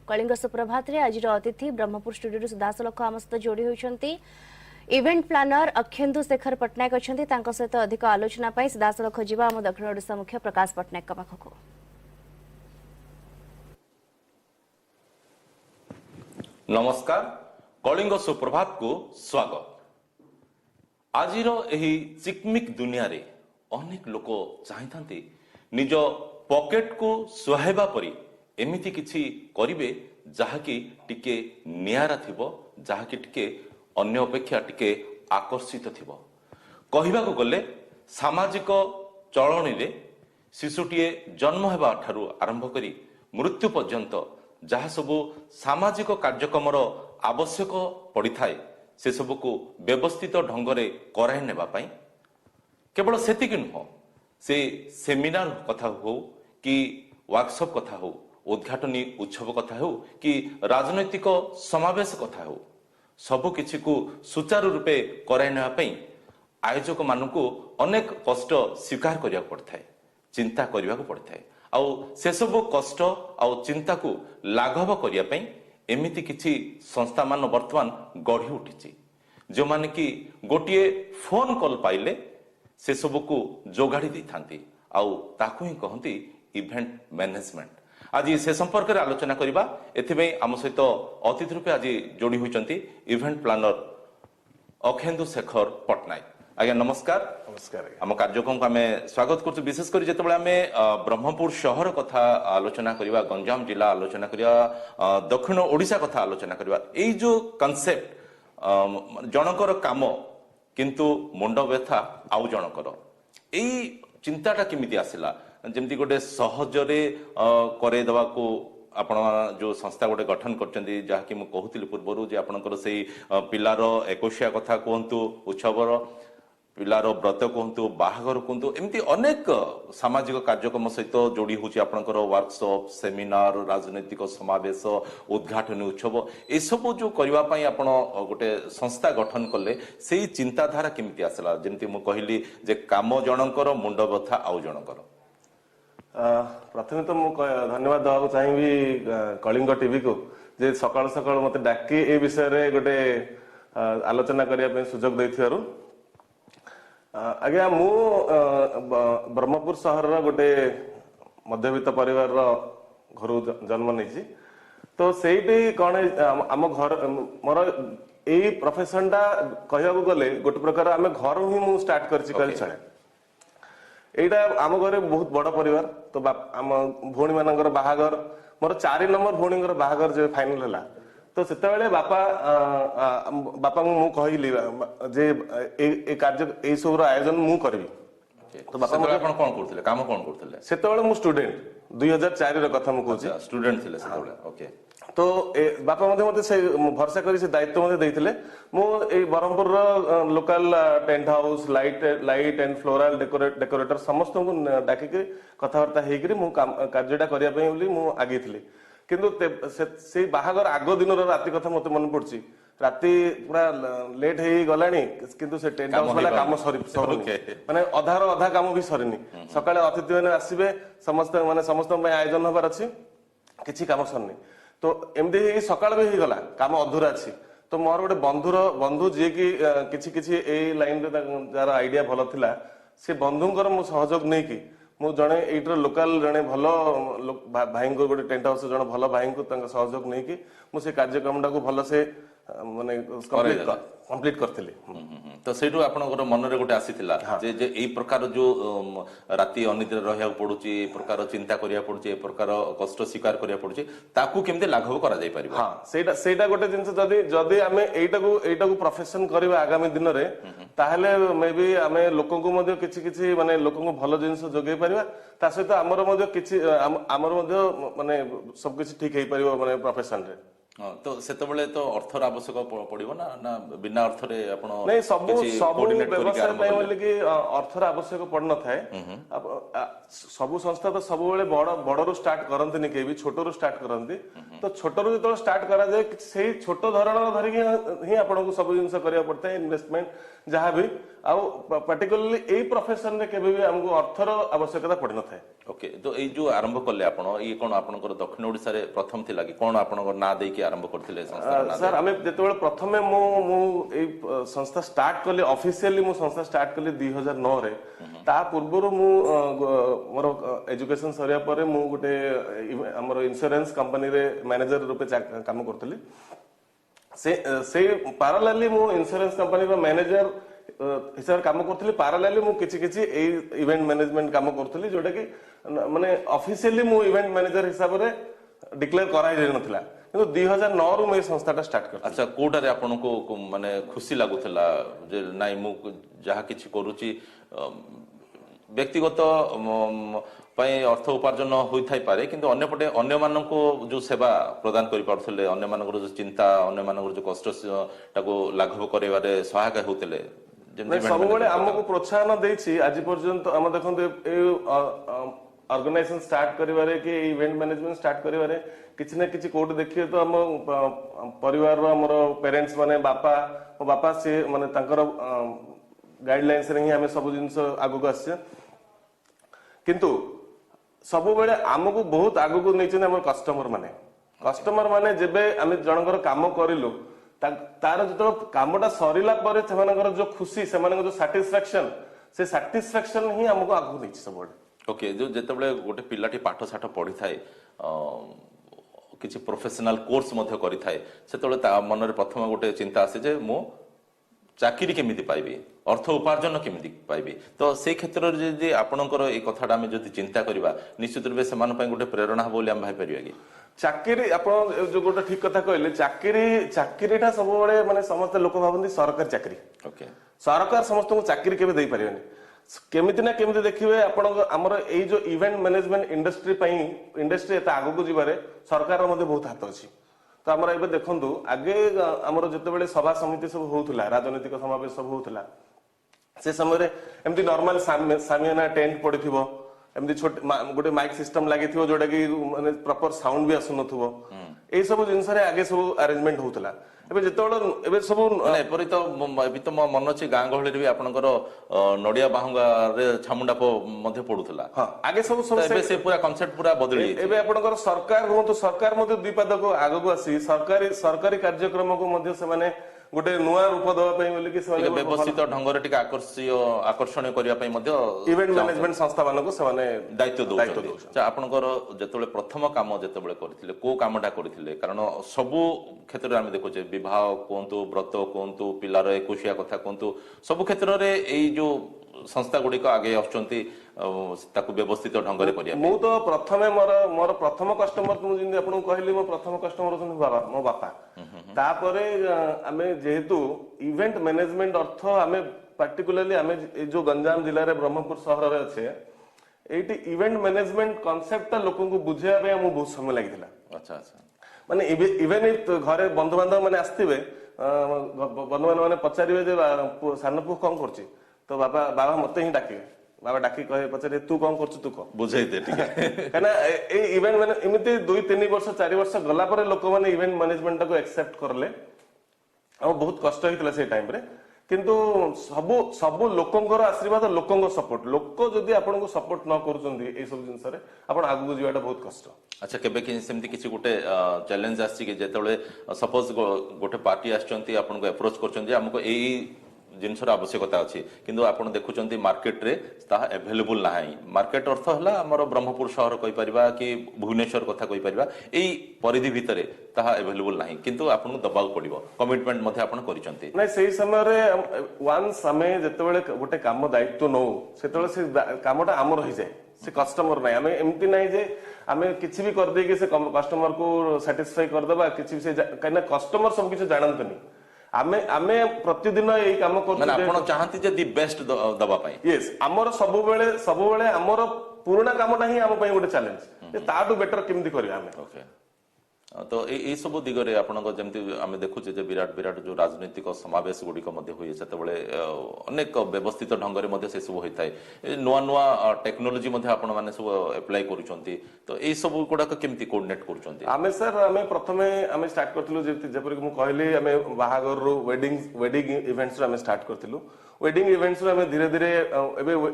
कलिंग सुप्रभात रे आज अतिथि ब्रह्मपुर स्टूडियो सुदासलख आम सहित जोड़ी होती इवेंट प्लानर अक्षेन्दु शेखर पट्टनायक अच्छा सहित अधिक आलोचना सीधासलख जावा आम दक्षिण ओडिशा मुख्य प्रकाश पट्टनायक पाखक। नमस्कार, कलिंग सुप्रभात को स्वागत। आजिर एही चिकमिक दुनिया रे अनेक लोक चाहते निज पॉकेट को सुहाइबा परी एमिति किछि करिवे जहाँकि टिके नियारा थिबो, जहाँकि टिके अन्य अपेक्षा टिके आकर्षित थिबो। कहिबाको गले सामाजिक चलनी रे शिशुटीए जन्म हेबा ठारू आरंभ करी मृत्यु पर्यंत जहाँ सबु सामाजिक कार्यक्रमर आवश्यक पड़ी थाए से सबु को व्यवस्थित ढंगरे कराई नेबा पई केवल सेतिक नुह से सेमिनार कथा हो कि वर्कशॉप कथा हो, उद्घाटनी उत्सव कथा हो कि राजनैतिक समावेश कथा हो, सबु किछि को सुचारू रूपे कराई नेबा पई आयोजक मानकु अनेक कष्ट स्वीकार करिया पड़थाय, चिंता करिया को पड़थाय। आउ से सब कष्ट आउ चिंता को लाघव करिया पई एमिति किछि संस्था मान वर्तमान गढ़ी उठिछि जो माने कि गोटिए फोन कॉल पाइले से सब को जोगाड़ी दै थांती आउ ताकू ही कहंती इवेंट मैनेजमेंट। आज से संपर्क में आलोचना करबा एथिबे आम सहित अतिथि रूपे आज जोड़ी होइचंती इवेंट प्लानर अक्षेन्दु शेखर पट्टनायक। आज्ञा नमस्कार। नमस्कार। आम कार्यक्रम को आम स्वागत कर विशेष कर जिते आम ब्रह्मपुर शहर कथा आलोचना करवा, गंजाम जिला आलोचना करवा, दक्षिण ओडिशा कथा आलोचना करवा। एई जो कॉन्सेप्ट जनकर काम किंतु मुंड व्यथा आउ जनकर एई चिंताटा किमिति आसिला जेमती गोटे सहजरे करे दवा को आपण जो संस्था गोटे गठन करचंदी जहाँकि मु कहूतिली पूर्वरु जे आपणकर सेई पिलार 21 कथा कहंतु, उत्सवर पिलार व्रत कहतु, बाहागर कहतु, एमती अनेक सामाजिक कार्यक्रम सहित जोड़ी होची आपणकर वर्कशॉप, सेमिनार, राजनैतिक समावेश, उद्घाटनी उत्सव ए सब जो करबा पई आपण गोटे संस्था गठन कले सेई चिंताधारा केमिति आसला जेमती मु कहली जे काम जनकर मुंड व्यथा आउ जनकर। प्रथमे तो मु धन्यवाद देवा चाहिए कलिंग टीवी को जे सकाल सकाल मते डाकी ए विषय रे गोटे आलोचना करिया पे सुजोग दैथियारु। आज्ञा मु ब्रह्मपुर शहर गोटे मध्यवित्त परिवार घर जन्म नहीं तो सेठी कौन आम घर मोर यही प्रोफेशन टा कहू गले गोटे प्रकार आम घर ही मु स्टार्ट कर चले। एटा आम घरे बहुत बड़ परिवार तो आम भौणी मानकर बाहागर मोर 4 नंबर भौणीर बाहागर जो फाइनल है तो से बापा बापा मु कहली जे ए कार्य ए सब आयोजन मु करबी तो बापा आपण कोन करथिले काम कोन करथिले सेतेबेले मु स्टूडेंट 2004 रे कथा मु कहूची स्टूडेंट थिले सेतेबेले। ओके तो बापा मते से भरसा करी से दायित्व मते देइथिले मु ए बरहमपुर रो local tent house light and floral decorator समस्त को डाकी के कथावार्ता हेकरी मु कार्यटा करिया पई बोली मु आगेथिले किंतु से बाहागर आग दिन राति कथा मते मन पड़ची राति पूरा लेट हे गलानी किंतु से टेंट हाउस वाला काम सरी माने अधा काम भी सरीनी सकाळे अतिथि माने आसीबे समस्त माने समस्त में आयोजन होबार अछि किछि काम सरनी तो एमदी ही सकाळ भी गला काम अधूरा अछि तो मोर गोटे बंधु जे कि किछि ए लाइन रे जार आईडिया भलो थिला से बंधुंकर मु सहयोग नै कि मु जने एटर लोकल जने भलो भाई को गोटे टेंट हाउस जने भलो भाई को तंग सहयोग नै कि मु से कार्यक्रम को भलो से माने कंप्लीट करथिले। तो सेठु आपनकर मन रे गोटे आसीथिला जे जे एई प्रकार जो राति अनिद्रा रहया पडुची, ए प्रकार चिंता करिया पडुची, ए प्रकार कष्ट स्वीकार करिया पडुची ताकू केमते लाघव करा जाय परिबो। हां सेटा गोटे जिंस जदी आमे एटा को प्रोफेशन करबा आगामी दिन रे ताहले मे बी आमे लोकन को मध्ये किछि माने लोकन को भलो जिंस जोगै परिबा ता सहित हमर मध्ये किछि हमर मध्ये माने सब किछि ठीक हे परिबो माने प्रोफेशन रे। ହଁ ତ ସେତେବେଳେ ତ ଅର୍ଥର ଆବଶ୍ୟକ ପଡିବ ନା ନା ବିନା ଅର୍ଥରେ ଆପଣ ନାଇଁ ସବୁ କିଛି ସବୁ coordinate କରିକି ବ୍ୟବସାୟ ଆରମ୍ଭ ପାଇଁ କଲେ? ବୋଲିକି ଅର୍ଥର ଆବଶ୍ୟକ ପଡିନଥାଏ। ସବୁ ସଂସ୍ଥା ତ ସବୁବେଳେ ବଡରୁ ଷ୍ଟାର୍ଟ କରନ୍ତିନି, କେହି ବି ଛୋଟରୁ ଷ୍ଟାର୍ଟ କରନ୍ତି। ତ ଛୋଟରୁ ଯେତେବେଳେ ଷ୍ଟାର୍ଟ କରାଯାଏ ସେଇ ଛୋଟ ଧରଣର ଧରିକି ହିଁ ଆପଣଙ୍କୁ ସବୁ ଜିନିଷ କରିବାକୁ ପଡିଥାଏ, ଇନଭେଷ୍ଟମେଣ୍ଟ ଯାହାବି। ଆଉ ପାର୍ଟିକୁଲାରଲି ଏଇ ପ୍ରଫେସନରେ କେବେ ବି ଆମକୁ ଅର୍ଥର ଆବଶ୍ୟକତା ପଡିନଥାଏ। ଓକେ, ତ ଏଇ ଯୋଉ ଆରମ୍ଭ କଲେ ଆପଣ, ଇଏ କଣ ଆପଣଙ୍କର ଦକ୍ଷିଣ ଓଡିଶାରେ ପ୍ରଥମ ଥିଲା କି କଣ ଆପଣଙ୍କର ନାଁ ଦେଇକି ଆରମ୍ଭ କରିଥିଲେ ସଂସ୍ଥାର ନାଁ? ସାର୍ ଆମେ ଯେତେବେଳେ ପ୍ରଥମେ ମୁଁ ଏଇ ସଂସ୍ଥା ଷ୍ଟାର୍ଟ କଲି, ଅଫିସିଆଲି ମୁଁ ସଂସ୍ଥା ଷ୍ଟାର୍ଟ କଲି 2009ରେ। ତା ପୂର୍ବରୁ ମୁଁ ମୋର ଏଜୁକେସନ ସରିବା ପରେ ମୁଁ ଗୋଟେ ଆମର ଇନ୍ସୁରାନ୍ସ କମ୍ପାନୀରେ ମ୍ୟାନେଜର ରୂପେ କାମ କରୁଥିଲି। ସେଇ ପାରାଲାଲି ମୁଁ ଇନ୍ସୁରାନ୍ସ କମ୍ପାନୀର ମ୍ୟାନେଜର ହିସାବରେ କାମ କରୁଥିଲି। ପାରାଲାଲି ମୁଁ କିଛି କିଛି ଏଇ ଇଭେଣ୍ଟ ମ୍ୟାନେଜମେଣ୍ଟ କାମ କରୁଥିଲି, ଯୋଉଟା କି ମାନେ ଅଫିସିଆଲି ମୁଁ ଇଭେଣ୍ଟ ମ୍ୟାନେଜର ହିସାବରେ ଡିକ୍ଲେୟାର କରାଯାଇନଥିଲା। କିନ୍ତୁ 2009ରୁ ମୁଁ ଏଇ ସଂସ୍ଥାଟା ଷ୍ଟାର୍ଟ କରିଥିଲି। ଆଚ୍ଛା, କୋଉଟାରେ ଆପଣଙ୍କୁ ମାନେ ଖୁସି ଲାଗୁଥିଲା ଯେ ନାଇଁ ମୁଁ ଯାହା କିଛି କରୁଛି ବ୍ୟକ୍ତିଗତ ପାଇଁ ଅର୍ଥ ଉପାର୍ଜନ ହୋଇଥାଇପାରେ, କିନ୍ତୁ ଅନ୍ୟପଟେ ଅନ୍ୟମାନଙ୍କୁ ଯୋଉ ସେବା ପ୍ରଦାନ କରିପାରୁଥିଲେ, ଅନ୍ୟମାନଙ୍କର ଯୋଉ ଚିନ୍ତା, ଅନ୍ୟମାନଙ୍କର ଯୋଉ କଷ୍ଟ ଟାକୁ ଲାଘବ କରିବାରେ ସହାୟକ ହେଉଥିଲେ? ସବୁବେଳେ ଆମକୁ ପ୍ରୋତ୍ସାହନ ଦେଇଛି ଆଜି ପର୍ଯ୍ୟନ୍ତ। ଆମେ ଦେଖନ୍ତୁ ଏଇ ଅର୍ଗାନାଇଜେସନ ଷ୍ଟାର୍ଟ କରିବାରେ କି ଇଭେଣ୍ଟ ମ୍ୟାନେଜମେଣ୍ଟ ଷ୍ଟାର୍ଟ କରିବାରେ କିଛି ନା କିଛି କୋଉଠି ଦେଖିବେ ତ ଆମ ପରିବାରର ଆମର ପ୍ୟାରେଣ୍ଟସ୍ ମାନେ ମୋ ବାପା ସିଏ ମାନେ ତାଙ୍କର ଗାଇଡଲାଇନ୍ସରେ ହିଁ ଆମେ ସବୁ ଜିନିଷ ଆଗକୁ ଆସିଛେ। କିନ୍ତୁ ସବୁବେଳେ ଆମକୁ ବହୁତ ଆଗକୁ ନେଇଛନ୍ତି ଆମର କଷ୍ଟମର ମାନେ ଯେବେ ଆମେ ଜଣଙ୍କର କାମ କରିଲୁ, ତାର ଯେତେବେଳେ କାମଟା ସରିଲା ପରେ ସେମାନଙ୍କର ଯୋଉ ଖୁସି, ସେମାନଙ୍କର ଯୋଉ ସାଟିସ୍ଫାକ୍ସନ, ସେ ସାଟିସ୍ଫାକ୍ସନ ହିଁ ଆମକୁ ଆଗକୁ ନେଇଛି ସବୁବେଳେ। ଓକେ, ଯୋଉ ଯେତେବେଳେ ଗୋଟେ ପିଲାଟି ପାଠ ସାଠ ପଢିଥାଏ, କିଛି ପ୍ରୋଫେସନାଲ କୋର୍ସ ମଧ୍ୟ କରିଥାଏ, ସେତେବେଳେ ତା ମନରେ ପ୍ରଥମ ଗୋଟେ ଚିନ୍ତା ଆସେ ଯେ ମୁଁ ଚାକିରି କେମିତି ପାଇବି, ଅର୍ଥ ଉପାର୍ଜନ କେମିତି ପାଇବି। ତ ସେଇ କ୍ଷେତ୍ରରେ ଯଦି ଆପଣଙ୍କର ଏଇ କଥାଟା ଆମେ ଯଦି ଚିନ୍ତା କରିବା, ନିଶ୍ଚିତ ରୂପେ ସେମାନଙ୍କ ପାଇଁ ଗୋଟେ ପ୍ରେରଣା ହେବ ବୋଲି ଆମେ ଭାବିପାରିବା କି? ଚାକିରି, ଆପଣ ଯୋଉ ଗୋଟେ ଠିକ କଥା କହିଲେ, ଚାକିରିଟା ସବୁବେଳେ ମାନେ ସମସ୍ତେ ଲୋକ ଭାବନ୍ତି ସରକାରୀ ଚାକିରି। ଓକେ, ସରକାର ସମସ୍ତଙ୍କୁ ଚାକିରି କେବେ ଦେଇପାରିବେନି। କେମିତି ନା କେମିତି ଦେଖିବେ ଆପଣଙ୍କ ଆମର ଏଇ ଯୋଉ ଇଭେଣ୍ଟ ମ୍ୟାନେଜମେଣ୍ଟ ଇଣ୍ଡଷ୍ଟ୍ରି ଏତେ ଆଗକୁ ଯିବାରେ ସରକାରର ମଧ୍ୟ ବହୁତ ହାତ ଅଛି। ତ ଆମର ଏବେ ଦେଖନ୍ତୁ, ଆଗେ ଆମର ଯେତେବେଳେ ସଭା ସମିତି ସବୁ ହଉଥିଲା, ରାଜନୈତିକ ସମାବେଶ ସବୁ ହଉଥିଲା, ସେ ସମୟରେ ଏମିତି ନର୍ମାଲ ସାମିଆନା ଟେଣ୍ଟ ପଡିଥିବ, ଏମିତି ଗୋଟେ ମାଇକ୍ ସିଷ୍ଟମ ଲାଗିଥିବ, ଯୋଉଟା କି ମାନେ ପ୍ରପର ସାଉଣ୍ଡ ବି ଆସୁନଥିବ। ଏଇ ସବୁ ଜିନିଷରେ ଆଗେ ସବୁ ଆରେଞ୍ଜମେଣ୍ଟ ହଉଥିଲା। ଏବେ ସବୁ ଏପରି ତ ଏବେ ତ ମୋ ମନ ଅଛି, ଗାଁ ଗହଳିରେ ବି ଆପଣଙ୍କର ନଡିଆ ବାହୁଙ୍ଗାରେ ଛାମୁଣ୍ଡାପ ମଧ୍ୟ ପଡୁଥିଲା। ହଁ, ଆଗେ ସବୁ ଏବେ ସେ ପୁରା କନସେପ୍ଟ ପୁରା ବଦଳି ଯାଇଛି। ଏବେ ଆପଣଙ୍କର ସରକାର ମଧ୍ୟ ଦୁଇ ପାଦକୁ ଆଗକୁ ଆସି ସରକାରୀ କାର୍ଯ୍ୟକ୍ରମକୁ ମଧ୍ୟ ସେମାନେ ଗୋଟେ ନୂଆ ରୂପ ଦେବା ପାଇଁ ବୋଲିକି ସେମାନେ ବ୍ୟବସ୍ଥିତ ଢଙ୍ଗରେ ଟିକେ ଆକର୍ଷଣୀୟ କରିବା ପାଇଁ ମଧ୍ୟ ଇଭେଣ୍ଟ ମ୍ୟାନେଜମେଣ୍ଟ ସଂସ୍ଥା ମାନଙ୍କୁ ସେମାନେ ଦାୟିତ୍ୱ ଦଉଛନ୍ତି। ଆପଣଙ୍କର ଯେତେବେଳେ ପ୍ରଥମ କାମ ଯେତେବେଳେ କରିଥିଲେ, କୋଉ କାମଟା କରିଥିଲେ? କାରଣ ସବୁ କ୍ଷେତ୍ରରେ ଆମେ ଦେଖୁଛେ, ବିବାହ କୁହନ୍ତୁ, ବ୍ରତ କୁହନ୍ତୁ, ପିଲାର ଏକୋଇଶିଆ କଥା କୁହନ୍ତୁ, ସବୁ କ୍ଷେତ୍ରରେ ଏଇ ଯୋଉ ସଂସ୍ଥା ଗୁଡିକ ଆଗେଇ ଆସୁଛନ୍ତି ତାକୁ ବ୍ୟବସ୍ଥିତ ଢଙ୍ଗରେ କରିବା। ମୁଁ ତ ପ୍ରଥମେ ମୋର ପ୍ରଥମ କଷ୍ଟମର, ମୁଁ ଯେମିତି ଆପଣଙ୍କୁ କହିଲି, ମୋ ପ୍ରଥମ କଷ୍ଟମର ହଉଛନ୍ତି ମୋ ବାପା। ତାପରେ ଆମେ ଯେହେତୁ ଇଭେଣ୍ଟ ମ୍ୟାନେଜମେଣ୍ଟ ଅର୍ଥ ଆମେ ପାର୍ଟିକୁଲାରଲି ଆମେ ଏଇ ଯୋଉ ଗଞ୍ଜାମ ଜିଲ୍ଲାରେ ବ୍ରହ୍ମପୁର ସହରରେ ଅଛେ, ଏଇଠି ଇଭେଣ୍ଟ ମ୍ୟାନେଜମେଣ୍ଟ କନସେପ୍ଟଟା ଲୋକଙ୍କୁ ବୁଝେଇବା ପାଇଁ ଆମକୁ ବହୁତ ସମୟ ଲାଗିଥିଲା। ଆଚ୍ଛା ଆଚ୍ଛା, ମାନେ ଇଭେନ ଘରେ ବନ୍ଧୁବାନ୍ଧବ ମାନେ ଆସିଥିବେ, ବନ୍ଧୁବାନ୍ଧବ ମାନେ ପଚାରିବେ ଯେ ସାନ ପୁଅ କଣ କରୁଛି, ତ ବାବା ମତେ ହିଁ ଡାକିବେ। ବାବା ଡାକି କହେ, ପଚାରେ ତୁ କଣ କରୁଛୁ, ତୁ କହ, ବୁଝେଇ ଦେ ଟିକେ। କାହିଁକିନା ଏଇ ଇଭେଣ୍ଟ ମାନେ ଏମିତି 2-3 ବର୍ଷ 4 ବର୍ଷ ଗଲା ପରେ ଲୋକମାନେ ଇଭେଣ୍ଟ ମ୍ୟାନେଜମେଣ୍ଟଟାକୁ ଆକ୍ସେପ୍ଟ କରିଲେ। ଆଉ ବହୁତ କଷ୍ଟ ହେଇଥିଲା ସେଇ ଟାଇମରେ, କିନ୍ତୁ ସବୁ ଲୋକଙ୍କର ଆଶୀର୍ବାଦ, ଲୋକଙ୍କ ସପୋର୍ଟ। ଲୋକ ଯଦି ଆପଣଙ୍କୁ ସପୋର୍ଟ ନ କରୁଛନ୍ତି ଏଇ ସବୁ ଜିନିଷରେ, ଆପଣ ଆଗକୁ ଯିବାଟା ବହୁତ କଷ୍ଟ। ଆଚ୍ଛା, କେବେ ସେମିତି କିଛି ଗୋଟେ ଚ୍ୟାଲେଞ୍ଜ ଆସିଛି କି, ଯେତେବେଳେ ସପୋଜ ଗୋଟେ ପାର୍ଟି ଆସିଛନ୍ତି, ଆପଣଙ୍କୁ ଆପ୍ରୋଚ୍ କରୁଛନ୍ତି ଯେ ଆମକୁ ଏଇ ଜିନିଷର ଆବଶ୍ୟକତା ଅଛି, କିନ୍ତୁ ଆପଣ ଦେଖୁଛନ୍ତି ମାର୍କେଟରେ ତାହା ଆଭେଲେବୁଲ ନାହିଁ। ମାର୍କେଟ ଅର୍ଥ ହେଲା ଆମର ବ୍ରହ୍ମପୁର ସହର କହିପାରିବା କି ଭୁବନେଶ୍ୱର କଥା କହିପାରିବା, ଏଇ ପରିଧି ଭିତରେ ତାହା ଆଭେଲେବୁଲ ନାହିଁ, କିନ୍ତୁ ଆପଣଙ୍କୁ ଦବାକୁ ପଡିବ, କମିଟମେଣ୍ଟ ମଧ୍ୟ ଆପଣ କରିଛନ୍ତି। ନାଇଁ, ସେଇ ସମୟରେ ୱାନ୍ସ ଆମେ ଯେତେବେଳେ ଗୋଟେ କାମ ଦାୟିତ୍ୱ ନଉ, ସେତେବେଳେ ସେ କାମଟା ଆମର ହେଇଯାଏ, ସେ କଷ୍ଟମର ନାହିଁ। ଆମେ ଏମିତି ନାହିଁ ଯେ ଆମେ କିଛି ବି କରିଦେଇକି ସେ କଷ୍ଟମରକୁ ସାଟିସ୍ଫାଇ କରିଦେବା, କିଛି ବି ସେ, କାହିଁକିନା କଷ୍ଟମର ସବୁ କିଛି ଜାଣନ୍ତିନି। ଆମେ ପ୍ରତିଦିନ ଏଇ କାମ କରୁଛୁ, ଆପଣ ଚାହାନ୍ତି ଯେ ଦି ବେଷ୍ଟ ଦବା ପାଇଁ। ୟେସ୍, ଆମର ସବୁବେଳେ ଆମର ପୁରୁଣା କାମଟା ହିଁ ଆମ ପାଇଁ ଗୋଟେ ଚ୍ୟାଲେଞ୍ଜ, ଯେ ତାଠୁ ବେଟର କେମିତି କରିବା ଆମେ। तो ये सब दिगरे आपनक जमती आम देखुचे जे विराट विराट जो राजनीतिक समावेश गुड़िक हुए से अनेक व्यवस्थित ढंग से से सब होता है नुआ नुआ टेक्नोलोजी आपण मैंने सब एप्लाय करुँच तो ये सब गुड़ाक केमती कोऑर्डिनेट करुँच आमे सर आमे प्रथमे आमे स्टार्ट करथिलु जेपरि मु कहली आमे बाहागर रो वेडिंग इवेंट्स रो आमे स्टार्ट करथिलु वेडिंग इवेंट्स रो आमे धीरे धीरे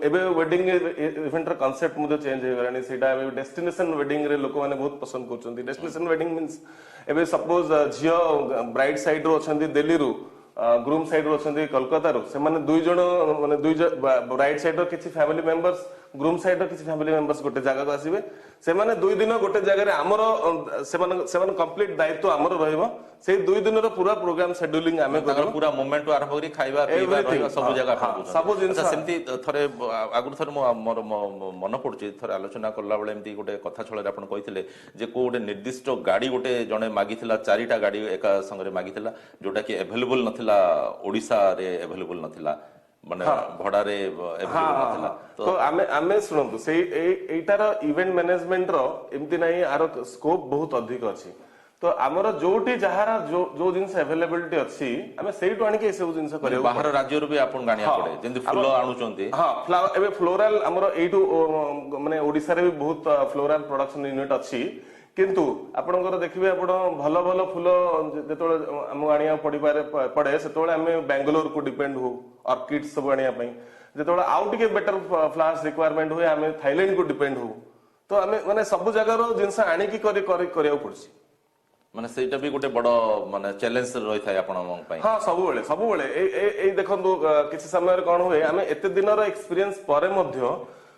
एबे वेडिंग इवेंट रो कांसेप्ट मुदे चेंज हो गलानी सेटा एबे डेस्टिनेशन वेडिंग रे लोक माने बहुत पसंद करचंती डेस्टिनेशन वेडिंग मींस एबे सपोज झियो ब्राइड साइड रो अछंती दिल्ली रो ग्रूम साइड रो अछंती कोलकाता रो से माने दुई जण माने ब्राइड साइड रो किछि फैमिली मेंबर्स ग्रूम साइड रो किछि फैमिली मेंबर्स गोटे जगह को आसीबे से माने दुई दिन गोटे जगह रे हमर से माने कंप्लीट दायित्व हमर रहइबो से दुई दिन रो पूरा प्रोग्राम शेड्यूलिंग आमे करब पूरा मोमेंट आरंभ करी खाइबा पीबा रहइबा सब जगह सब जिंस सेमती थरे आगुर थरे मोर मन पड़ुची थरे आलोचना करला बेले एमती गोटे कथा छळे आपण कहिथिले जे को गोटे निर्दिष्ट गाड़ी गोटे जणे मागिथिला चारिटा गाड़ी एका संगरे मागिथिला जोटा कि अवेलेबल नथिला ओडिसा रे अवेलेबल नथिला माने भड़ा रे अवेलेबल नथिला तो आमे सुनंतु से एटार इवेंट मैनेजमेंट रो एमती नाही आरो स्कोप बहुत अधिक अछि तो हमर जोटी जहारा जो जिंस अवेलेबिलिटी अछि हमें सेइटो आनी के सब जिंस करियो बाहर राज्य रो भी आपण गानिया पड़े जेंति फूल आणुचंती हां फ्लावर एबे फ्लोरल हमर एटू माने ओडिसा रे भी बहुत फ्लोरल प्रोडक्शन यूनिट अछि किंतु आपनकर देखिबे आपण भलो भलो फूल जेतोळे हम आनिया पड़े सेतोळे हमें बेंगलोर को डिपेंड हो ऑर्किड्स सब आनिया पई जेतोळे आउट के बेटर फ्लावर्स रिक्वायरमेंट होय हमें थाईलैंड को डिपेंड हो तो हमें माने सब जगह रो जिंस आनी की करिया पड़सी माने सेटा भी गोटे बड़ माने चैलेंज रही थाए आपण मन पई हां सब बेले ए देखंतु किछि समय रे कोन होय हमें एते दिन रो एक्सपीरियंस परे मध्य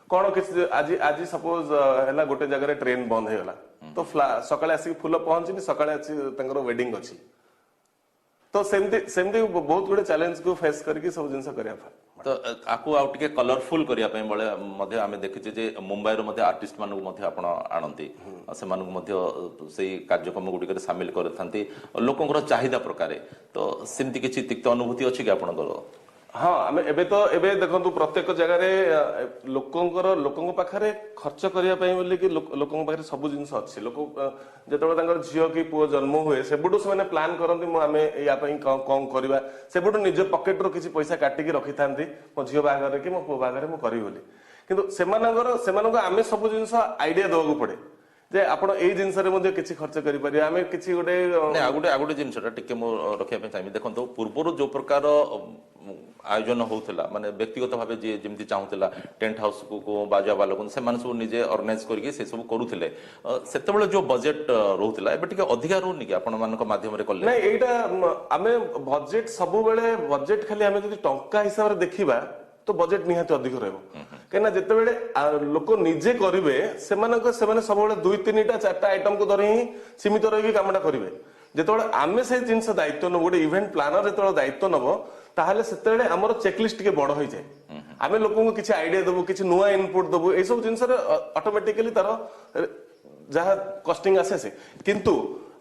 कोन किछि आज सपोज हैला गोटे जगह रे ट्रेन बंद हे गला तो सकाळे आसी फूल पहुंची सकाळे आसी तंगर वेडिंग अछि तो सेमती बहुत गुडे चैलेंज को फेस करके सब जिंस करिया तो आकु आउ टिके कलरफुल करिया पय बळे मध्ये आमे देखिचे जे मुंबई रो मध्ये आर्टिस्ट मानु मध्ये आपण आनंती से मानु मध्ये सेही कार्यक्रम गुडी करे शामिल करथांती लोकंकर चाहिदा प्रकारे तो सेमती किछि तिक्त अनुभूति अछि कि आपनकर हाँ आमे एबे देखंतु प्रत्येक जगह रे लोकंक पाखरे खर्च करिया पय बोली कि लोकंक पाखरे सब जिंस अछि लोक जेतबे तांकर झियो की पुओ जन्म हुए सेबुडु से माने प्लान करंती मु आमे या पय कोन करबा सेबुडु निज पॉकेट रो किछि पैसा काटी के रखि थांती मो झियो बागर के मो पुओ बागर मु करी बोली किंतु सेमानकर आमे सब जिंस आइडिया दवगु पड़े जे आपण एई जिंस रे मध्ये किछि खर्च करि पारि आमे किछि गोटे आगुटे जिंसटा टिके मो रखिया पे चाहि देखंतो पूर्वरो जो प्रकार आयोजन होउथला माने व्यक्तिगत भाबे जे जेमति चाहुतला टेंट हाउस को बाजा वाला को से माने सब निजे ऑर्गेनाइज करके से सब करूथिले सेतेबेले जो बजेट रहउथला एबे टिके अधिकार रहउनी कि आपण मानक माध्यम रे करले नै एटा आमे बजेट सब बेले बजेट खाली आमे जदि टंका हिसाब रे देखिबा तो बजेट निहाती अधिक रहबो केना जेतेबेले लोक निजे करिवे सेमानक सेमाने सब बेले 2-3टा 4टा आइटम को धरि सीमित रही कामटा करिवे जेतेबेले आमे से जिंस दायित्व न गोटे इवेंट प्लानर जेतेबेले दायित्व नबो ताहले सेतेबेले हमर चेकलिस्ट के बड़ होई जाय आमे लोकन को किछि आइडिया देबो किछि नुवा इनपुट देबो ए सब जिंस रे ऑटोमेटिकली तार जहा कॉस्टिंग आसे से किंतु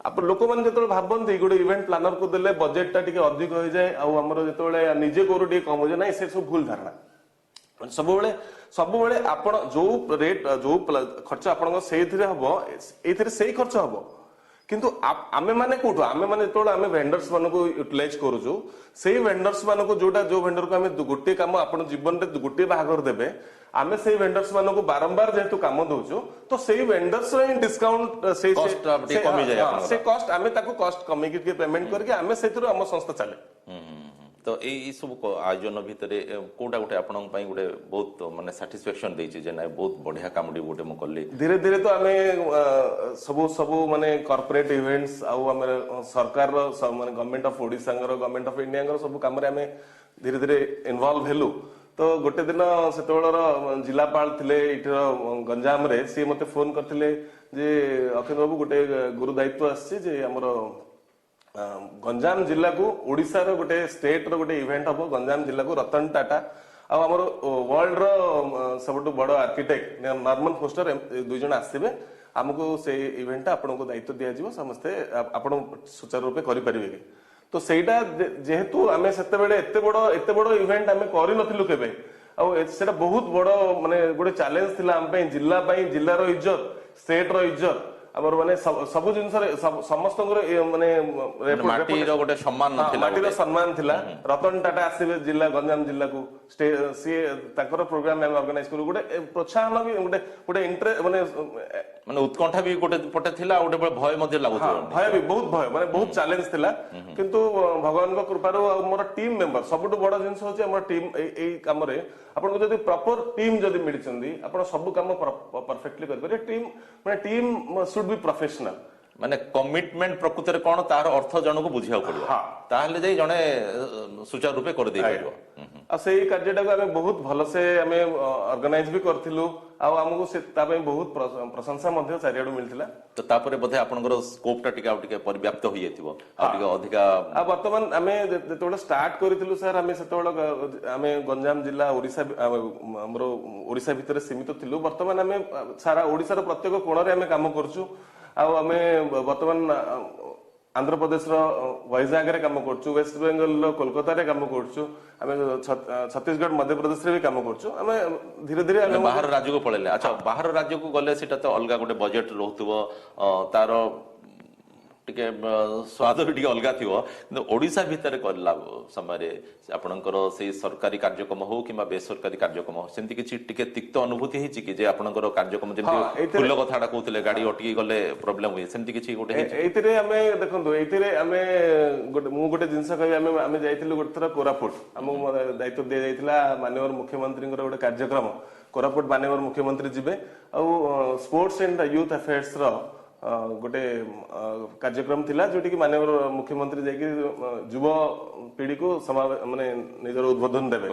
आप लोक मान जेतेबेले भाबंती गोटे इवेंट प्लानर को देले बजेट टा टिके अधिक होई जाय आ हमर जेतेबेले निजे करू टिके कम हो जाय नै से सब भूल धारणा सब बेले आपण जो रेट जो खर्च आपण सेथिरे हबो एथिरे सेही खर्च हबो किंतु आमे माने कोठो आमे माने जेतेबेले आमे वेंडर्स मानको यूटिलाइज करूछु सेही वेंडर्स मानको जोटा जो वेंडर को आमे गोटे काम आपण जीवन रे गोटे बाहागर देबे आमे सेही वेंडर्स मानको बारंबार जेतु काम दोछु तो सेही वेंडर्स रे डिस्काउंट से कॉस्ट कमी जाय से कॉस्ट आमे ताको कॉस्ट कमी के पेमेंट करके आमे सेथिरो हम संस्था चले तो ए सब आयोजन भितर कोटा गोटे आपण गोटे बहुत माने सैटिस्फैक्शन देछि जे ना बहुत बढ़िया कामडी गोटे मु करली धीरे धीरे तो आमे सब माने कॉर्पोरेट इवेंट्स आ हमर सरकार रो माने government of Odisha government of India सब काम रे आमे धीरे धीरे इन्वॉल्व हेलु तो गोटे दिन सेतबेलर जिलापाल थिले इठर गंजाम रे सी मते फोन करथिले जे अखिल बाबू गोटे गुरु दायित्व आछि जे हमर गंजाम जिला को ओडिसा रो गोटे स्टेट रो गोटे इवेंट हबो गंजाम जिला को रतन टाटा आ हमर वर्ल्ड रो सबटु बड़ आर्किटेक्ट नॉर्मन फोस्टर दुई जण आसीबे हमको से इवेंट आपन को दायित्व दिया जिवो समस्त आपन सुचारू रूपे करि परिबे कि तो सेटा जेहेतु आमे सेते बेले एते बड़ इवेंट आमे करि नथिलु केबे आ सेटा बहुत बड़ माने गोटे चैलेंज थिला हम पे जिल्ला रो इज्जत स्टेट रो इज्जत ଆମର ମାନେ ସବୁ ଜିନିଷରେ ସମସ୍ତଙ୍କର ମାନେ ମାଟିର ଗୋଟେ ସମ୍ମାନ ନଥିଲା ମାଟିର ସମ୍ମାନ ଥିଲା। ରତନ ଟାଟା ଆସିବେ ଜିଲ୍ଲା ଗଞ୍ଜାମ ଜିଲ୍ଲାକୁ ସିଏ ତାଙ୍କର ପ୍ରୋଗ୍ରାମ ଆମେ ଅର୍ଗାନାଇଜ କରୁ। ଗୋଟେ ପ୍ରୋତ୍ସାହନ ବି ଗୋଟେ ଇଣ୍ଟରେଷ୍ଟ ମାନେ ଉତ୍କଣ୍ଠା ବି ଗୋଟେ ପଟେ ଥିଲା ଆଉ ଗୋଟେ ଭୟ ମଧ୍ୟ ଲାଗୁଥିଲା। ଭୟ ବି ବହୁତ ଭୟ ମାନେ ବହୁତ ଚ୍ୟାଲେଞ୍ଜ ଥିଲା। କିନ୍ତୁ ଭଗବାନଙ୍କ କୃପାରୁ ଆଉ ମୋର ଟିମ୍ ମେମ୍ବର ସବୁଠୁ ବଡ ଜିନିଷ ହଉଛି ଆମର ଟିମ୍ ଏଇ କାମରେ ଆପଣଙ୍କୁ ଯଦି ପ୍ରପର ଟିମ୍ ଯଦି ମିଳିଛନ୍ତି ଆପଣ ସବୁ କାମ ପରଫେକ୍ଟଲି କରିପାରିବେ। ଟିମ୍ ମାନେ ଟିମ୍ ସୁଡ୍ ବି ପ୍ରଫେସନାଲ। ମାନେ କମିଟମେଣ୍ଟ ପ୍ରକୃତରେ କଣ ତାର ଅର୍ଥ ଜଣକୁ ବୁଝିବାକୁ ପଡିବ, ତାହେଲେ ଯାଇ ଜଣେ ସୁଚାରୁ ରୂପେ କରିଦେଇ ପାରିବ। ଆଉ ସେଇ କାର୍ଯ୍ୟଟାକୁ ଆମେ ବହୁତ ଭଲସେ ଆମେ ଅର୍ଗାନାଇଜ ବି କରିଥିଲୁ ଆଉ ଆମକୁ ତା ପାଇଁ ବହୁତ ପ୍ରଶଂସା ମଧ୍ୟ ଚାରିଆଡୁ ମିଳିଥିଲା। ତ ତାପରେ ବୋଧେ ଆପଣଙ୍କର ସ୍କୋପ ଟା ଟିକେ ଆଉ ଟିକେ ପରିବ୍ୟାପ୍ତ ହୋଇଯାଇଥିବ ଆଉ ଟିକେ ଅଧିକା। ଆଉ ବର୍ତ୍ତମାନ ଆମେ ଯେତେବେଳେ ଷ୍ଟାର୍ଟ କରିଥିଲୁ ସାର୍ ଆମେ ସେତେବେଳେ ଆମେ ଗଞ୍ଜାମ ଜିଲ୍ଲା ଆମର ଓଡିଶା ଭିତରେ ସୀମିତ ଥିଲୁ। ବର୍ତ୍ତମାନ ଆମେ ସାରା ଓଡିଶାର ପ୍ରତ୍ୟେକ କୋଣରେ ଆମେ କାମ କରୁଛୁ। ଆଉ ଆମେ ବର୍ତ୍ତମାନ ଆନ୍ଧ୍ରପ୍ରଦେଶର వైజాగ్ରେ କାମ କରୁଛୁ, ୱେଷ୍ଟବେଙ୍ଗଲର କୋଲକାତାରେ କାମ କରୁଛୁ, ଆମେ ଛତିଶଗଡ଼ ମଧ୍ୟପ୍ରଦେଶରେ ବି କାମ କରୁଛୁ। ଆମେ ଧୀରେ ଧୀରେ ଆମେ ବାହାର ରାଜ୍ୟକୁ ପଳେଇଲେ। ଆଚ୍ଛା, ବାହାର ରାଜ୍ୟକୁ ଗଲେ ସେଟା ତ ଅଲଗା ଗୋଟେ ବଜେଟ ରହୁଥିବ, ତାର ଟିକେ ସ୍ୱାଦ ବି ଟିକେ ଅଲଗା ଥିବ। କିନ୍ତୁ ଓଡ଼ିଶା ଭିତରେ କରିଲା ସମୟରେ ଆପଣଙ୍କର ସେଇ ସରକାରୀ କାର୍ଯ୍ୟକ୍ରମ ହଉ କିମ୍ବା ବେସରକାରୀ କାର୍ଯ୍ୟକ୍ରମ ହଉ ସେମିତି କିଛି ଟିକେ ତିକ୍ତ ଅନୁଭୂତି ହେଇଛି କି ଯେ ଆପଣଙ୍କର କାର୍ଯ୍ୟକ୍ରମ ଯେମିତି ଫୁଲ କଥାଟା କହୁଥିଲେ ଗାଡି ଅଟକି ଗଲେ ପ୍ରୋବ୍ଲେମ ହୁଏ, ସେମିତି କିଛି ଗୋଟେ ଏଇଥିରେ ଆମେ ଦେଖନ୍ତୁ ଏଇଥିରେ ଆମେ ମୁଁ ଗୋଟେ ଜିନିଷ କହିବି ଆମେ ଯାଇଥିଲୁ ଗୋଟେ ଥର କୋରାପୁଟ। ଆମକୁ ଦାୟିତ୍ୱ ଦିଆଯାଇଥିଲା ମାନ୍ୟବର ମୁଖ୍ୟମନ୍ତ୍ରୀଙ୍କର ଗୋଟେ କାର୍ଯ୍ୟକ୍ରମ। କୋରାପୁଟ ମାନ୍ୟବର ମୁଖ୍ୟମନ୍ତ୍ରୀ ଯିବେ ଆଉ ସ୍ପୋର୍ଟସ ଆଣ୍ଡ ୟୁଥ ଆଫେୟାର୍ସ ର ଗୋଟେ କାର୍ଯ୍ୟକ୍ରମ ଥିଲା ଯୋଉଠିକି ମାନ୍ୟବର ମୁଖ୍ୟମନ୍ତ୍ରୀ ଯାଇକି ଯୁବ ପିଢିକୁ ମାନେ ନିଜର ଉଦ୍ବୋଧନ ଦେବେ।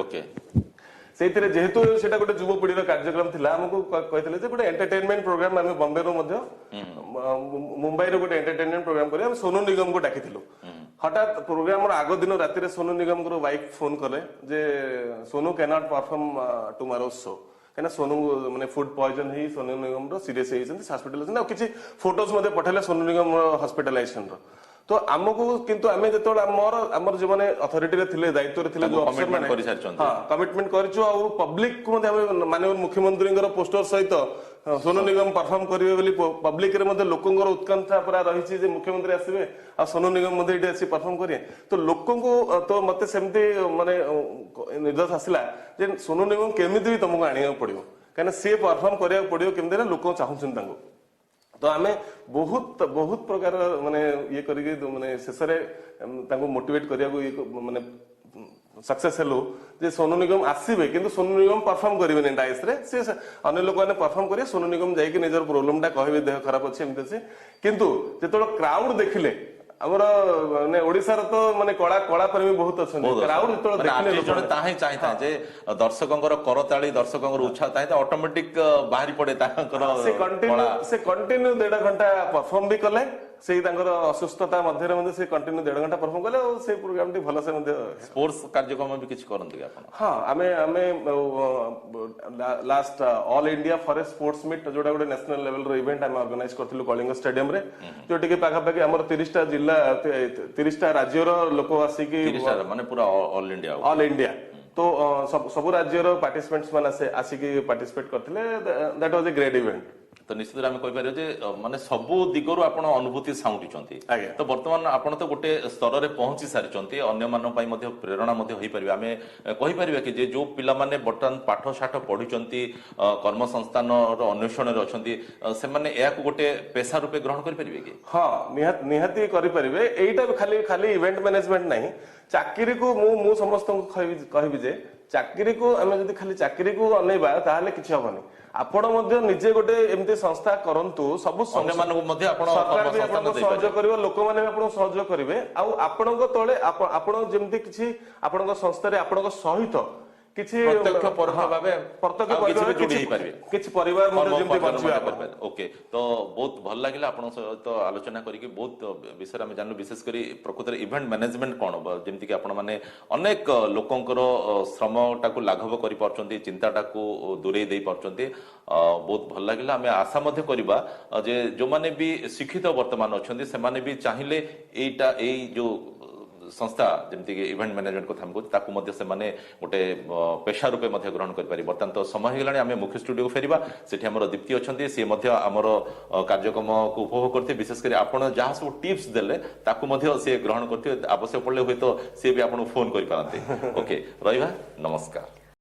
ସେଇଥିରେ ଯେହେତୁ ସେଟା ଗୋଟେ ଯୁବପିଢିର କାର୍ଯ୍ୟକ୍ରମ ଥିଲା ଆମକୁ କହିଥିଲେ ଯେ ଗୋଟେ ଏଣ୍ଟରଟେନମେଣ୍ଟ ପ୍ରୋଗ୍ରାମ ଆମେ ବମ୍ବେରୁ ମଧ୍ୟ ମୁମ୍ବାଇରେ ଗୋଟେ ଏଣ୍ଟରଟେନମେଣ୍ଟ ପ୍ରୋଗ୍ରାମ କରି ଆମେ ସୋନୁ ନିଗମକୁ ଡାକିଥିଲୁ। ହଠାତ୍ ପ୍ରୋଗ୍ରାମର ଆଗ ଦିନ ରାତିରେ ସୋନୁ ନିଗମଙ୍କର ୱାଇଫ ଫୋନ କଲେ ଯେ Sonu can't perform tomorrow show. କାହିଁକିନା ସୋନୁ ମାନେ ଫୁଡ ପଏଜନ ହେଇ ସୋନୁ ନିଗମର ସିରିୟସ ହେଇଛନ୍ତି, ହସ୍ପିଟାଲ ଅଛନ୍ତି। ଆଉ କିଛି ଫଟୋଜ ମଧ୍ୟ ପଠେଇଲେ ସୋନୁ ନିଗମର ହସ୍ପିଟାଲାଇଜେସନର। ତ ଆମକୁ କିନ୍ତୁ ଆମେ ଯେତେବେଳେ ଆମର ଯୋଉମାନେ ଅଥରିଟିରେ ଥିଲେ ଦାୟିତ୍ୱରେ ଥିଲେ ଯୋଉ ଅଫିସର ମାନେ କମିଟମେଣ୍ଟ କରିଛୁ ଆଉ ପବ୍ଲିକକୁ ମଧ୍ୟ ଆମେ ମାନନୀୟ ମୁଖ୍ୟମନ୍ତ୍ରୀଙ୍କର ପୋଷ୍ଟର ସହିତ ସୋନୁ ନିଗମ ପରଫର୍ମ କରିବେ ବୋଲି ପବ୍ଲିକରେ ମଧ୍ୟ ଲୋକଙ୍କର ଉତ୍କଣ୍ଠା ପୁରା ରହିଛି ଯେ ମୁଖ୍ୟମନ୍ତ୍ରୀ ଆସିବେ ଆଉ ସୋନୁ ନିଗମ ମଧ୍ୟ ଏଠି ଆସି ପରଫର୍ମ କରିବେ। ତ ଲୋକଙ୍କୁ ତ ମତେ ସେମିତି ମାନେ ନିର୍ଦ୍ଦେଶ ଆସିଲା ଯେ ସୋନୁ ନିଗମ କେମିତି ବି ତମକୁ ଆଣିବାକୁ ପଡିବ, କାହିଁକିନା ସିଏ ପରଫର୍ମ କରିବାକୁ ପଡିବ କେମିତି ନା ଲୋକ ଚାହୁଁଛନ୍ତି ତାଙ୍କୁ। ତ ଆମେ ବହୁତ ବହୁତ ପ୍ରକାର ମାନେ ଇଏ କରିକି ମାନେ ଶେଷରେ ତାଙ୍କୁ ମୋଟିଭେଟ କରିବାକୁ ମାନେ ସକ୍ସେସ୍ ହେଲୁ ଯେ ସୋନୁ ନିଗମ ଆସିବେ କିନ୍ତୁ ସୋନୁ ନିଗମ ପରଫର୍ମ କରିବେନି ଡାଇସରେ, ସେ ଅନ୍ୟ ଲୋକମାନେ ପରଫର୍ମ କରିବେ। ସୋନୁ ନିଗମ ଯାଇକି ନିଜର ପ୍ରୋବ୍ଲେମ ଟା କହିବେ ଦେହ ଖରାପ ଅଛି ଏମିତି ଅଛି। କିନ୍ତୁ ଯେତେବେଳେ କ୍ରାଉଡ ଦେଖିଲେ ଆମର ମାନେ ଓଡିଶାର ତ ମାନେ କଳା ପ୍ରେମୀ ବହୁତ ଅଛନ୍ତି। କ୍ରାଉଡ ଯେତେବେଳେ ଦେଖିଲେ ତାହା ହିଁ ଚାହିଁଥାଏ ଯେ ଦର୍ଶକଙ୍କର କରତାଳି ଦର୍ଶକଙ୍କର ଉତ୍ସାହ ଚାହିଁଥାଏ ଅଟୋମେଟିକ ବାହାରି ପଡେ ତାଙ୍କର। ସେ କଣ୍ଟିନ୍ୟୁ 1.5 ଘଣ୍ଟା ପରଫର୍ମ ବି କଲେ। ସେଇ ତାଙ୍କର ଅସୁସ୍ଥତା ମଧ୍ୟରେ ମଧ୍ୟ ସେ କଣ୍ଟିନ୍ୟୁ 1.5 ଘଣ୍ଟା ପରଫର୍ମ କଲେ ଆଉ ସେଇ ପ୍ରୋଗ୍ରାମଟି ଭଲସେ ମଧ୍ୟ। ସ୍ପୋର୍ଟସ କାର୍ଯ୍ୟକ୍ରମ ବି କିଛି କରନ୍ତି ଆପଣ? ହଁ ଆମେ last all India forest sports meet ଯୋଉଟା ଗୋଟେ ନ୍ୟାସନାଲ ଲେଭେଲର ଇଭେଣ୍ଟ ଆମେ ଅର୍ଗାନାଇଜ କରିଥିଲୁ କଳିଙ୍ଗ ଷ୍ଟାଡିୟମରେ, ଯୋଉଠିକି ପାଖାପାଖି ଆମର 30ଟା ଜିଲ୍ଲା 30ଟା ରାଜ୍ୟର ଲୋକ ଆସିକି ମାନେ ପୁରା ଅଲ୍ ଇଣ୍ଡିଆ ତ ସବୁ ରାଜ୍ୟର ପାର୍ଟିସିପେଣ୍ଟସ ମାନେ ଆସିକି ପାର୍ଟିସିପେଟ କରିଥିଲେ। That was A great event. ତ ନିଶ୍ଚିତ ଆମେ କହିପାରିବା ଯେ ମାନେ ସବୁ ଦିଗରୁ ଆପଣ ଅନୁଭୂତି ସାଉଁଟିଛନ୍ତି। ଆଜ୍ଞା। ତ ବର୍ତ୍ତମାନ ଆପଣ ତ ଗୋଟେ ସ୍ତରରେ ପହଞ୍ଚି ସାରିଛନ୍ତି, ଅନ୍ୟମାନଙ୍କ ପାଇଁ ମଧ୍ୟ ପ୍ରେରଣା ମଧ୍ୟ ହେଇପାରିବେ। ଆମେ କହିପାରିବା କି ଯେ ଯୋଉ ପିଲାମାନେ ବର୍ତ୍ତମାନ ପାଠ ସାଠ ପଢିଛନ୍ତି କର୍ମସଂସ୍ଥାନର ଅନ୍ୱେଷଣରେ ଅଛନ୍ତି ସେମାନେ ଏହାକୁ ଗୋଟେ ପେସା ରୂପେ ଗ୍ରହଣ କରିପାରିବେ କି? ହଁ ନିହାତି କରିପାରିବେ। ଏଇଟା ଖାଲି ଇଭେଣ୍ଟ ମ୍ୟାନେଜମେଣ୍ଟ ନାହିଁ, ଚାକିରିକୁ ମୁଁ ସମସ୍ତଙ୍କୁ କହିବି ଯେ ଚାକିରିକୁ ଆମେ ଯଦି ଖାଲି ଚାକିରିକୁ ଅନେଇବା ତାହେଲେ କିଛି ହବନି। ଆପଣ ମଧ୍ୟ ନିଜେ ଗୋଟେ ଏମିତି ସଂସ୍ଥା କରନ୍ତୁ, ସବୁ ଅନ୍ୟମାନଙ୍କୁ ମଧ୍ୟ ଆପଣ ସରକାର ବି ଆପଣଙ୍କୁ ସହଯୋଗ କରିବ, ଲୋକମାନେ ବି ଆପଣଙ୍କୁ ସହଯୋଗ କରିବେ। ଆଉ ଆପଣଙ୍କ ତଳେ ଆପଣ ଯେମିତି କିଛି ଆପଣଙ୍କ ସଂସ୍ଥାରେ ଆପଣଙ୍କ ସହିତ କିଛି ପ୍ରତ୍ୟକ୍ଷ ପରୋକ୍ଷ ଭାବେ କିଛି ପରିବାର ମଧ୍ୟ ଯେମିତି ବଞ୍ଚିବା। ଓକେ, ତ ବହୁତ ଭଲ ଲାଗିଲା ଆପଣଙ୍କ ସହିତ ଆଲୋଚନା କରିକି। ବହୁତ ବିଷୟରେ ଆମେ ଜାଣିଲୁ, ବିଶେଷ କରି ପ୍ରକୃତରେ ଇଭେଣ୍ଟ ମ୍ୟାନେଜମେଣ୍ଟ କଣ, ଯେମିତିକି ଆପଣ ମାନେ ଅନେକ ଲୋକଙ୍କର ଶ୍ରମଟାକୁ ଲାଘବ କରିପାରୁଛନ୍ତି, ଚିନ୍ତାଟାକୁ ଦୂରେଇ ଦେଇ ପାରୁଛନ୍ତି। ବହୁତ ଭଲ ଲାଗିଲା। ଆମେ ଆଶା ମଧ୍ୟ କରିବା ଯେ ଯୋଉମାନେ ବି ଶିକ୍ଷିତ ବର୍ତ୍ତମାନ ଅଛନ୍ତି ସେମାନେ ବି ଚାହିଁଲେ ଏଇ ଯୋଉ संस्था जमती कि इवेंट मैनेजमेंट कथा कहूँ ताकू मध्य से माने गोटे पेशा रूपे मध्य ग्रहण करि बर्तमान तो समय होगलानी आम मुख्य स्टूडियो फेरिबा सेठी हमर दीप्ति अछंती से मध्य हमर कार्यक्रम को उपभोग करते विशेष कर आपण जहाँ सब टिप्स देले ताकू मध्य से ग्रहण करते आवश्यक पड़ले हुए तो सी भी आपन फोन करि पारंते ओके रहिबा नमस्कार।